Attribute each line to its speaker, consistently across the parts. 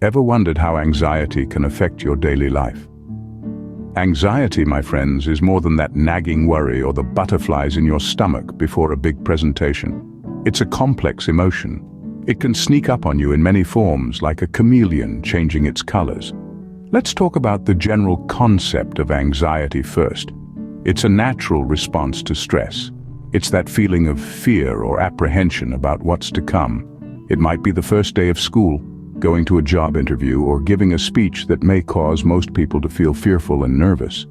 Speaker 1: Ever wondered how anxiety can affect your daily life? Anxiety, my friends, is more than that nagging worry or the butterflies in your stomach before a big presentation. It's a complex emotion. It can sneak up on you in many forms, like a chameleon changing its colors. Let's talk about the general concept of anxiety first. It's a natural response to stress. It's that feeling of fear or apprehension about what's to come. It might be the first day of school, going to a job interview, or giving a speech that may cause most people to feel fearful and nervous.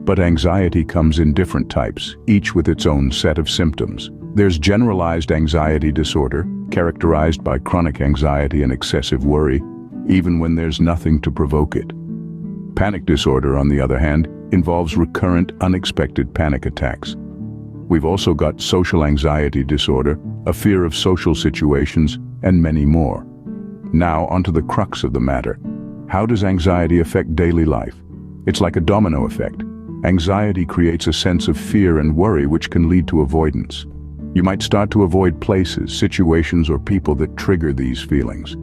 Speaker 1: But anxiety comes in different types, each with its own set of symptoms. There's generalized anxiety disorder, characterized by chronic anxiety and excessive worry, even when there's nothing to provoke it. Panic disorder, on the other hand, involves recurrent, unexpected panic attacks. We've also got social anxiety disorder, a fear of social situations, and many more. Now, onto the crux of the matter. How does anxiety affect daily life? It's like a domino effect. Anxiety creates a sense of fear and worry which can lead to avoidance. You might start to avoid places, situations, or people that trigger these feelings.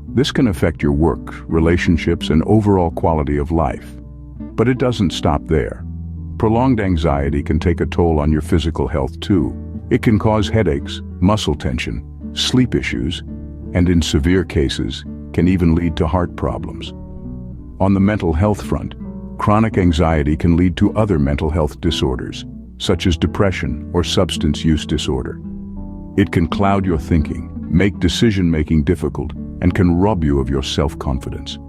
Speaker 1: This can affect your work, relationships, and overall quality of life. But it doesn't stop there. Prolonged anxiety can take a toll on your physical health too. It can cause headaches, muscle tension, sleep issues, and in severe cases, can even lead to heart problems. On the mental health front, chronic anxiety can lead to other mental health disorders, such as depression or substance use disorder. It can cloud your thinking, make decision-making difficult, and can rob you of your self-confidence.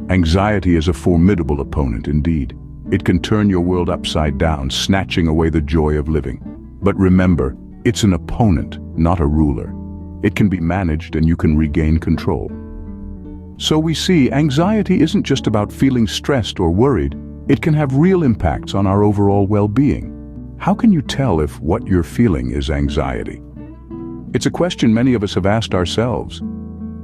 Speaker 1: Anxiety is a formidable opponent indeed. It can turn your world upside down, snatching away the joy of living. But remember, it's an opponent, not a ruler. It can be managed and you can regain control. So we see, anxiety isn't just about feeling stressed or worried. It can have real impacts on our overall well-being. How can you tell if what you're feeling is anxiety? It's a question many of us have asked ourselves.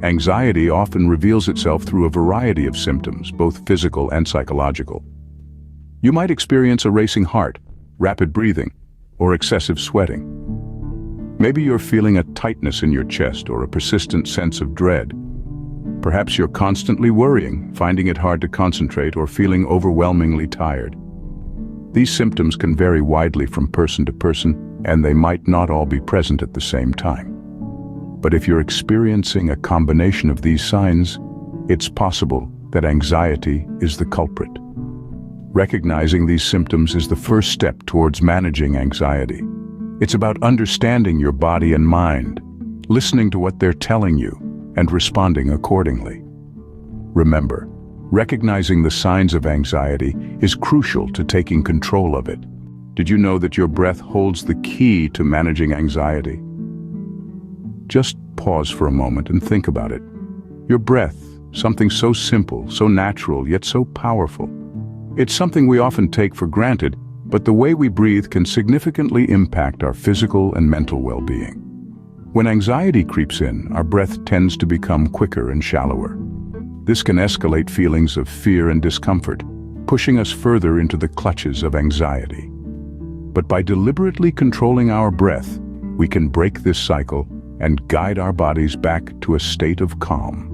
Speaker 1: Anxiety often reveals itself through a variety of symptoms, both physical and psychological. You might experience a racing heart, rapid breathing, or excessive sweating. Maybe you're feeling a tightness in your chest or a persistent sense of dread. Perhaps you're constantly worrying, finding it hard to concentrate, or feeling overwhelmingly tired. These symptoms can vary widely from person to person, and they might not all be present at the same time. But if you're experiencing a combination of these signs, it's possible that anxiety is the culprit. Recognizing these symptoms is the first step towards managing anxiety. It's about understanding your body and mind, listening to what they're telling you, and responding accordingly. Remember, recognizing the signs of anxiety is crucial to taking control of it. Did you know that your breath holds the key to managing anxiety? Just pause for a moment and think about it. Your breath, something so simple, so natural, yet so powerful. It's something we often take for granted, but the way we breathe can significantly impact our physical and mental well-being. When anxiety creeps in, our breath tends to become quicker and shallower. This can escalate feelings of fear and discomfort, pushing us further into the clutches of anxiety. But by deliberately controlling our breath, we can break this cycle and guide our bodies back to a state of calm.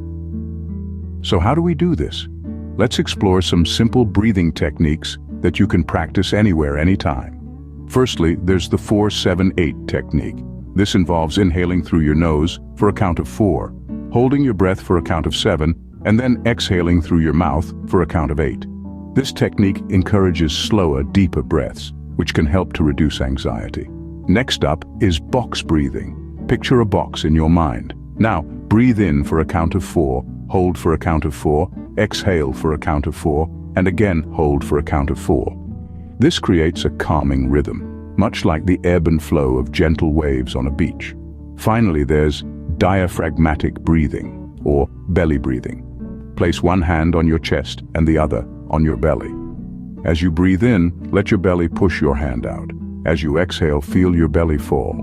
Speaker 1: So how do we do this? Let's explore some simple breathing techniques that you can practice anywhere, anytime. Firstly, there's the 4-7-8 technique. This involves inhaling through your nose for a count of 4, holding your breath for a count of 7, and then exhaling through your mouth for a count of 8. This technique encourages slower, deeper breaths, which can help to reduce anxiety. Next up is box breathing. Picture a box in your mind. Now, breathe in for a count of 4, hold for a count of 4, exhale for a count of 4, and again hold for a count of 4. This creates a calming rhythm, much like the ebb and flow of gentle waves on a beach. Finally, there's diaphragmatic breathing, or belly breathing. Place one hand on your chest and the other on your belly. As you breathe in, let your belly push your hand out. As you exhale, feel your belly fall.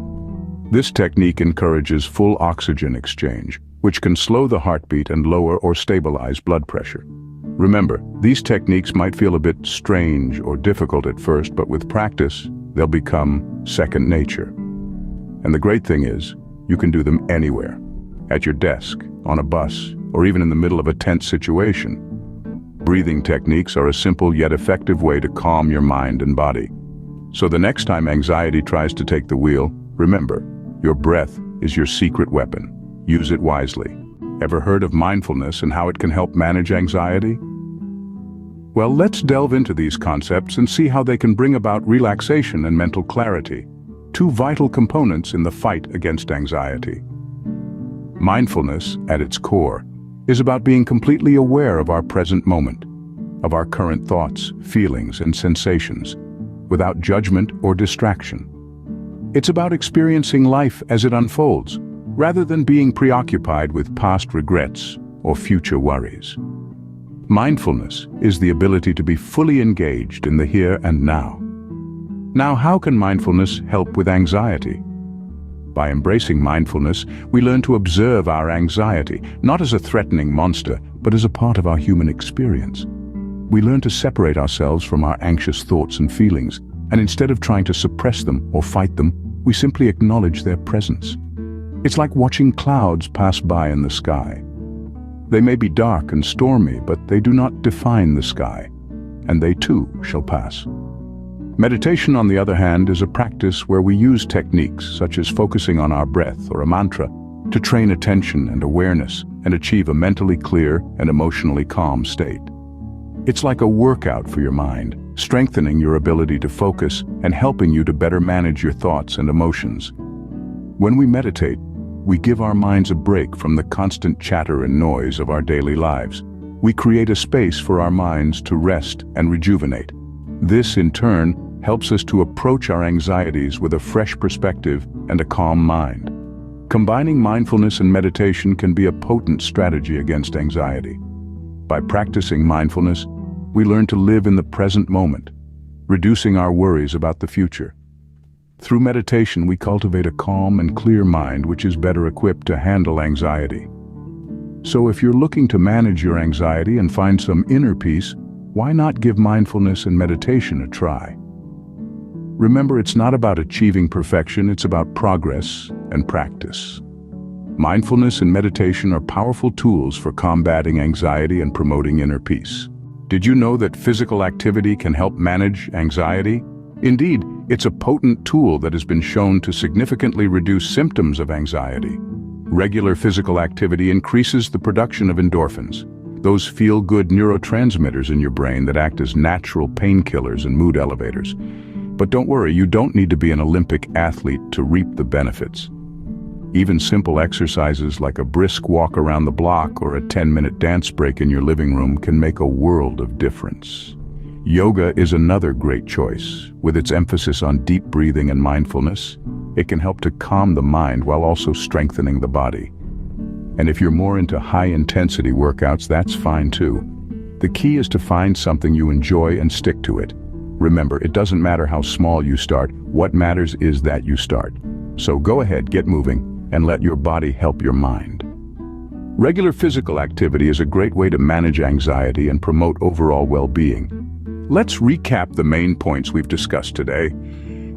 Speaker 1: This technique encourages full oxygen exchange, which can slow the heartbeat and lower or stabilize blood pressure. Remember, these techniques might feel a bit strange or difficult at first, but with practice, they'll become second nature. And the great thing is, you can do them anywhere. At your desk, on a bus, or even in the middle of a tense situation. Breathing techniques are a simple yet effective way to calm your mind and body. So the next time anxiety tries to take the wheel, remember, your breath is your secret weapon. Use it wisely. Ever heard of mindfulness and how it can help manage anxiety? Well, let's delve into these concepts and see how they can bring about relaxation and mental clarity, two vital components in the fight against anxiety. Mindfulness, at its core, is about being completely aware of our present moment, of our current thoughts, feelings, and sensations, without judgment or distraction. It's about experiencing life as it unfolds, rather than being preoccupied with past regrets or future worries. Mindfulness is the ability to be fully engaged in the here and now. Now, how can mindfulness help with anxiety? By embracing mindfulness, we learn to observe our anxiety, not as a threatening monster, but as a part of our human experience. We learn to separate ourselves from our anxious thoughts and feelings, and instead of trying to suppress them or fight them, we simply acknowledge their presence. It's like watching clouds pass by in the sky. They may be dark and stormy, but they do not define the sky, and they too shall pass. Meditation, on the other hand, is a practice where we use techniques such as focusing on our breath or a mantra to train attention and awareness and achieve a mentally clear and emotionally calm state. It's like a workout for your mind, strengthening your ability to focus and helping you to better manage your thoughts and emotions. When we meditate, we give our minds a break from the constant chatter and noise of our daily lives. We create a space for our minds to rest and rejuvenate. This, in turn, helps us to approach our anxieties with a fresh perspective and a calm mind. Combining mindfulness and meditation can be a potent strategy against anxiety. By practicing mindfulness, we learn to live in the present moment, reducing our worries about the future. Through meditation, we cultivate a calm and clear mind which is better equipped to handle anxiety. So if you're looking to manage your anxiety and find some inner peace, why not give mindfulness and meditation a try? Remember, it's not about achieving perfection, it's about progress and practice. Mindfulness and meditation are powerful tools for combating anxiety and promoting inner peace. Did you know that physical activity can help manage anxiety? Indeed, it's a potent tool that has been shown to significantly reduce symptoms of anxiety. Regular physical activity increases the production of endorphins, those feel-good neurotransmitters in your brain that act as natural painkillers and mood elevators. But don't worry, you don't need to be an Olympic athlete to reap the benefits. Even simple exercises like a brisk walk around the block or a 10-minute dance break in your living room can make a world of difference. Yoga is another great choice. With its emphasis on deep breathing and mindfulness, it can help to calm the mind while also strengthening the body. And if you're more into high-intensity workouts, that's fine too. The key is to find something you enjoy and stick to it. Remember, it doesn't matter how small you start. What matters is that you start. So go ahead, get moving, and let your body help your mind. Regular physical activity is a great way to manage anxiety and promote overall well-being. Let's recap the main points we've discussed today.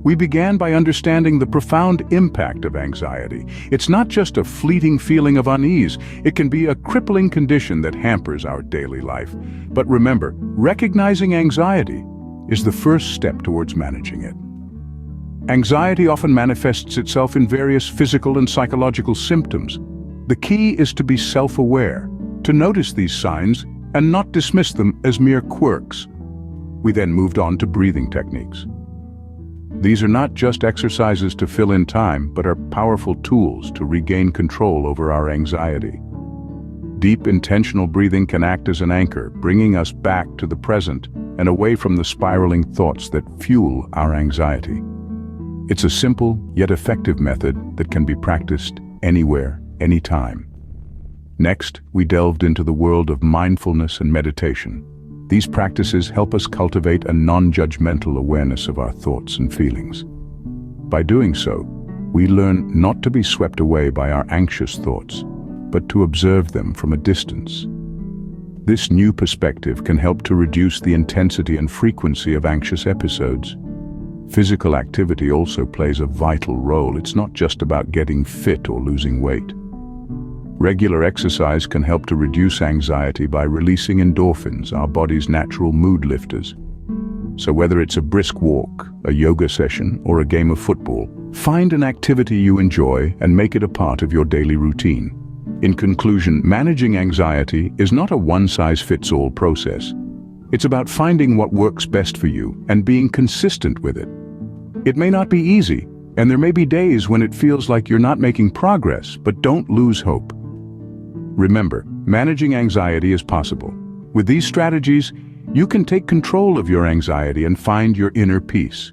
Speaker 1: We began by understanding the profound impact of anxiety. It's not just a fleeting feeling of unease. It can be a crippling condition that hampers our daily life. But remember, recognizing anxiety is the first step towards managing it. Anxiety often manifests itself in various physical and psychological symptoms. The key is to be self-aware, to notice these signs and not dismiss them as mere quirks. We then moved on to breathing techniques. These are not just exercises to fill in time, but are powerful tools to regain control over our anxiety. Deep, intentional breathing can act as an anchor, bringing us back to the present and away from the spiraling thoughts that fuel our anxiety. It's a simple yet effective method that can be practiced anywhere, anytime. Next, we delved into the world of mindfulness and meditation. These practices help us cultivate a non-judgmental awareness of our thoughts and feelings. By doing so, we learn not to be swept away by our anxious thoughts, but to observe them from a distance. This new perspective can help to reduce the intensity and frequency of anxious episodes. Physical activity also plays a vital role. It's not just about getting fit or losing weight. Regular exercise can help to reduce anxiety by releasing endorphins, our body's natural mood lifters. So whether it's a brisk walk, a yoga session, or a game of football, find an activity you enjoy and make it a part of your daily routine. In conclusion, managing anxiety is not a one-size-fits-all process. It's about finding what works best for you and being consistent with it. It may not be easy, and there may be days when it feels like you're not making progress, but don't lose hope. Remember, managing anxiety is possible. With these strategies, you can take control of your anxiety and find your inner peace.